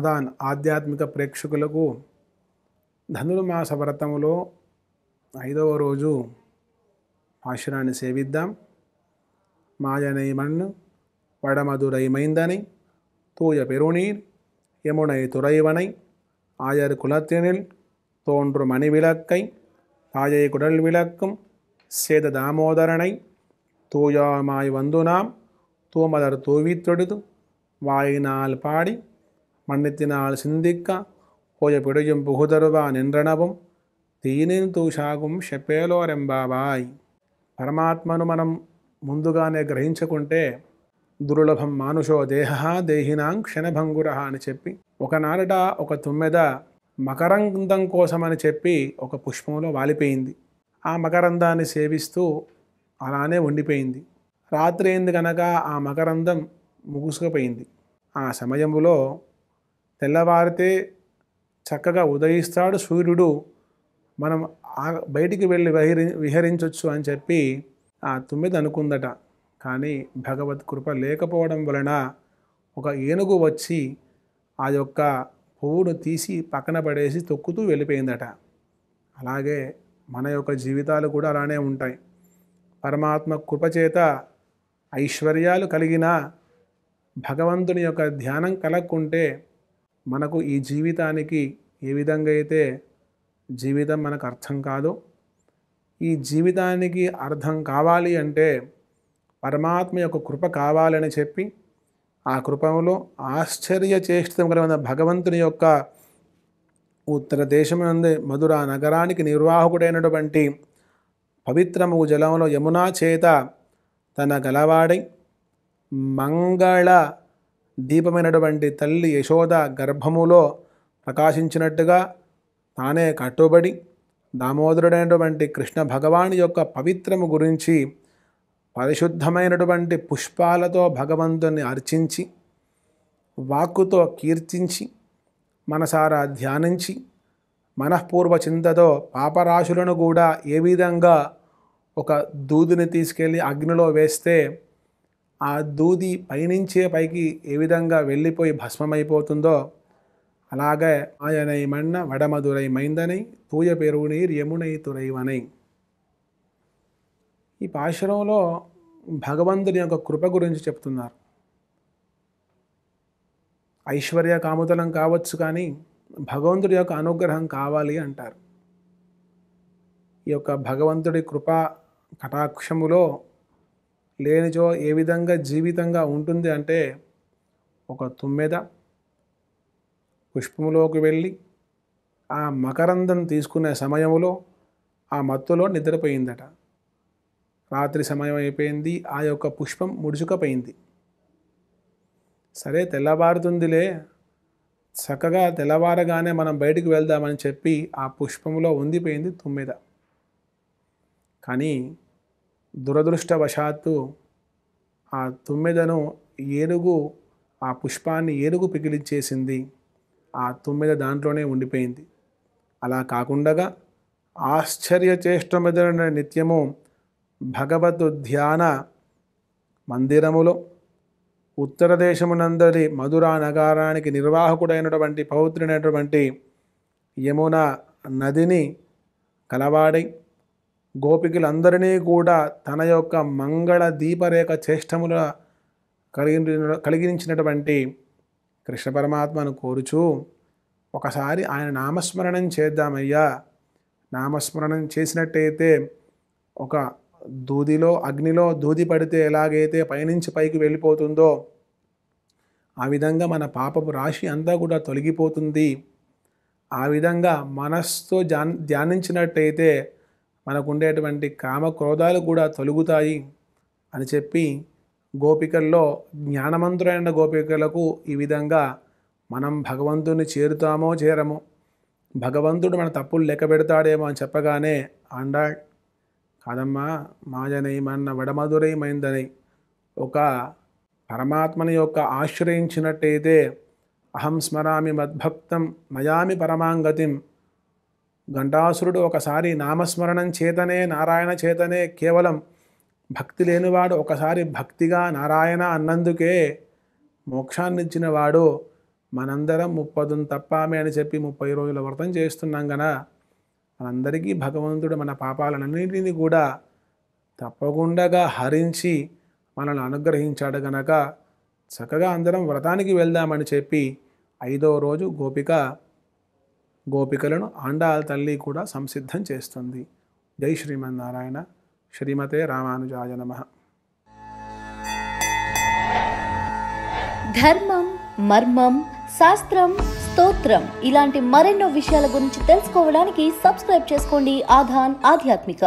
ఆదాన్ ఆధ్యాత్మిక ప్రేక్షకులకు ధనుర్మాస వ్రతములో 5వ రోజు ఆశ్రాన్ని సేవిద్దాం. మాయనై మన్ను వడమధురై మైందனை தூய பெருநீர் யமுனை துறைவனை ஆயர் குலத்தினில் தோன்று மணி விளக்கை தாயை குடல் விளக்கும் சேத தாமோதரனை தூயாமாய் வந்து நாம் தூமலர் தூவித்தொடுது வாயினால் பாடி மன்னித்தினால் சிந்திக்க போய பிடியும் புகுதருவా నిండ్రనవం తీనిని తూషాగం షెప్పేలోరెంబాబాయ్. పరమాత్మను మనం ముందుగానే గ్రహించుకుంటే దుర్లభం మానుషో దేహ దేహినాం క్షణభంగుర అని చెప్పి, ఒకనాడట ఒక తుమ్మెద మకరందం కోసమని చెప్పి ఒక పుష్పంలో వాలిపోయింది. ఆ మకరందాన్ని సేవిస్తూ అలానే ఉండిపోయింది. రాత్రి అయింది కనుక ఆ మకరందం ముగుసుకుపోయింది. ఆ సమయంలో తెల్లవారితే చక్కగా ఉదయిస్తాడు సూర్యుడు, మనం బయటికి వెళ్ళి విహరించవచ్చు అని చెప్పి ఆ తుమ్మెద అనుకుందట. కానీ భగవత్ కృప లేకపోవడం వలన ఒక ఏనుగు వచ్చి ఆ యొక్క పువ్వును తీసి పక్కన పడేసి తొక్కుతూ వెళ్ళిపోయిందట. అలాగే మన యొక్క జీవితాలు కూడా అలానే ఉంటాయి. పరమాత్మ కృపచేత ఐశ్వర్యాలు కలిగిన భగవంతుని యొక్క ధ్యానం కలగకుంటే మనకు ఈ జీవితానికి ఏ విధంగా అయితే జీవితం మనకు అర్థం కాదో, ఈ జీవితానికి అర్థం కావాలి అంటే పరమాత్మ యొక్క కృప కావాలని చెప్పి ఆ కృపలో ఆశ్చర్యచేష్టితం కలిగిన భగవంతుని యొక్క ఉత్తర దేశమందే మధుర నగరానికి నిర్వాహకుడైనటువంటి పవిత్రము జలంలో యమునా చేత తన గలవాడై మంగళ దీపమైనటువంటి తల్లి యశోద గర్భములో ప్రకాశించినట్టుగా తానే కట్టుబడి దామోదరుడైనటువంటి కృష్ణ భగవాని యొక్క పవిత్రము గురించి పరిశుద్ధమైనటువంటి పుష్పాలతో భగవంతుని అర్చించి, వాక్కుతో కీర్తించి, మనసారా ధ్యానించి, మనఃపూర్వ చింతతో పాపరాశులను కూడా ఏ విధంగా ఒక దూదిని తీసుకెళ్ళి అగ్నిలో వేస్తే ఆ దూది పైనుంచే పైకి ఏ విధంగా వెళ్ళిపోయి భస్మమైపోతుందో, అలాగే ఆయనై మన్న వడమధురై మైందనై తూయ పెరునీర్ యమునై తురైవనై. ఈ పాశురంలో భగవంతుని యొక్క కృప గురించి చెప్తున్నారు. ఐశ్వర్య కాముతలం కావచ్చు, కానీ భగవంతుడి యొక్క అనుగ్రహం కావాలి అంటారు. ఈ యొక్క భగవంతుడి కృప కటాక్షములో లేనిచో ఏ విధంగా జీవితంగా ఉంటుంది అంటే, ఒక తుమ్మెద పుష్పములోకి వెళ్ళి ఆ మకరందం తీసుకునే సమయంలో ఆ మత్తులో నిద్రపోయిందట. రాత్రి సమయం అయిపోయింది, ఆ యొక్క పుష్పం ముడుచుకపోయింది. సరే తెల్లవారుతుందిలే, చక్కగా తెల్లవారగానే మనం బయటికి వెళ్దామని చెప్పి ఆ పుష్పములో ఉండిపోయింది తుమ్మెద. కానీ దురదృష్టవశాత్తు ఆ తుమ్మెదను ఏనుగు, ఆ పుష్పాన్ని ఏనుగు పిగిలించేసింది. ఆ తుమ్మెద దాంట్లోనే ఉండిపోయింది. అలా కాకుండా ఆశ్చర్యచేష్టమైన నిత్యము భగవద్ ధ్యాన మందిరములో ఉత్తర దేశమునందరి మధురా నగరానికి నిర్వాహకుడైనటువంటి పవిత్రుడైనటువంటి యమున నదిని కలవాడై గోపికలందరినీ కూడా తన యొక్క మంగళ దీపరేఖ చేష్టముల కలిగించినటువంటి కృష్ణ పరమాత్మను కోరుచూ, ఒకసారి ఆయన నామస్మరణం చేద్దామయ్యా. నామస్మరణం చేసినట్టయితే ఒక దూదిలో అగ్నిలో దూది పడితే ఎలాగైతే పైనుంచి పైకి వెళ్ళిపోతుందో ఆ విధంగా మన పాపపు రాశి అంతా కూడా తొలగిపోతుంది. ఆ విధంగా మనస్సుతో ధ్యానించినట్టయితే మనకు ఉండేటువంటి కామక్రోధాలు కూడా తొలగుతాయి అని చెప్పి గోపికల్లో జ్ఞానవంతులైన గోపికలకు ఈ విధంగా మనం భగవంతుని చేరుతామో చేరమో, భగవంతుడు మన తప్పులు లెక్క పెడతాడేమో అని చెప్పగానే ఆండాళ్ కాదమ్మా, మాయనై మన్న వడమధురై మైందనై, ఒక పరమాత్మని యొక్క ఆశ్రయించినట్టయితే అహం స్మరామి మద్భక్తం నయామి పరమాంగతిం. ఘంటాసురుడు ఒకసారి నామస్మరణం చేతనే, నారాయణ చేతనే, కేవలం భక్తి లేనివాడు ఒకసారి భక్తిగా నారాయణ అన్నందుకే మోక్షాన్నిచ్చిన వాడు మనందరం ముప్పదుం తప్పామే అని చెప్పి 30 రోజుల వ్రతం చేస్తున్నాం కదా, మనందరికీ భగవంతుడు మన పాపాలన్నింటినీ కూడా తప్పకుండా హరించి మనల్ని అనుగ్రహించాడు గనక చక్కగా అందరం వ్రతానికి వెళ్దామని చెప్పి 5వ రోజు గోపికలను ఆండాళ్ తల్లి కూడా సంసిద్ధం చేస్తుంది. జై శ్రీమన్నారాయణ. శ్రీమతే రామానుజాయ నమః. ధర్మం, మర్మం, శాస్త్రం, స్తోత్రం ఇలాంటి మరెన్నో విషయాల గురించి తెలుసుకోవడానికి సబ్స్క్రైబ్ చేసుకోండి ఆధాన్ ఆధ్యాత్మిక.